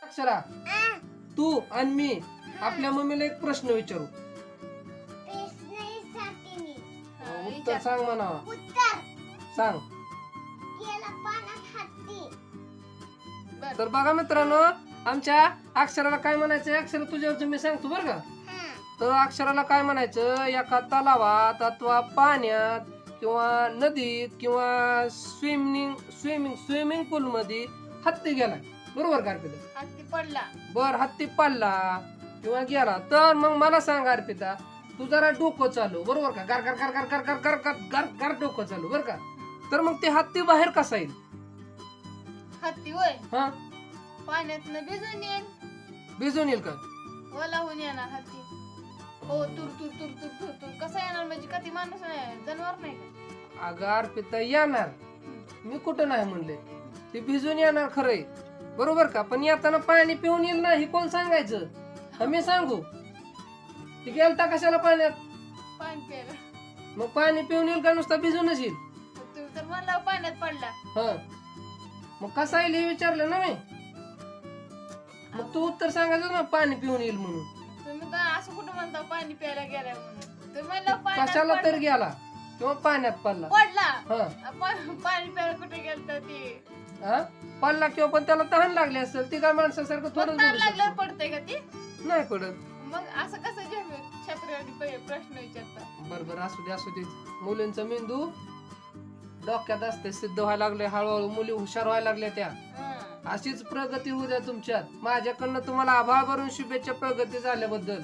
अक्षरा, तू आणि मी आपल्या मम्मीला एक प्रश्न विचारू. उत्तर सांग म्हणा. सांग. तर बघा मित्रांनो, आमच्या अक्षराला काय म्हणायचं, अक्षर तुझ्यावर मी सांगतो बरं का. तर अक्षराला काय म्हणायचं, एका तलावात अथवा पाण्यात किंवा नदीत किंवा स्विमिंग पूल मध्ये हत्ती गेलाय, बरोबर का अर्पिता? हत्ती पडला. बर, हत्ती पडला किंवा गेला, तर मग मला सांग अर्पिता, तू जरा डोकं चालू, बरोबर का? गर गर गर गर गर गर गर गर गर डोकं चालू, बर का? तर मग ते हत्ती बाहेर कसा येईल? हत्ती होय हा, पाण्यातनं भिजून येईल. भिजून येईल का? ओला होऊन येणार हत्ती. हो, तुर तुर तुर तुर तुर तुर कसं येणार? म्हणजे का ती माणूस नाही, जनावर नाही का? अगं अर्पिता, येणार, मी कुठं नाही म्हणले, ते भिजून येणार खरंय, बरोबर का? पण येताना पाणी पिऊन येईल ना, हे कोण सांगायचं? आम्ही सांगू? ती गेलता कशाला पाण्यात? पाणी प्यायला. मग पाणी पिऊन येईल का नुसता भिजूनच येईल? तुम्ही तर म्हणला पाण्यात पडला. हा, मग कसा येईल हे विचारलं ना मी. मग तू उत्तर सांगायचं ना, पाणी पिऊन येईल म्हणून. तुम्ही तर असं कुठं म्हणता पाणी प्यायला गेलाय म्हणून? तुम्ही म्हणला पाण्यात कशाला तर पडला. गेला किंवा पाण्यात पडला. पडला. हा, पाणी प्यायला कुठे गेलता ती? हा, पडला किंवा पण त्याला तहान लागली असेल, ती काय माणसासारखं थोडं ताण लागल्यावर पडतंय का ती? नाही पडत. मग असं कसं छपरीवाली प्रश्न विचारता? बरोबर, असू दे असू दे. मुलींचा मेंदू डोक्यात असते, सिद्ध व्हायला लागले हळूहळू, मुली हुशार व्हायला लागल्या त्या. अशीच प्रगती होऊ द्या तुमच्यात. माझ्याकडनं तुम्हाला आभार भरून शुभेच्छा प्रगती झाल्याबद्दल.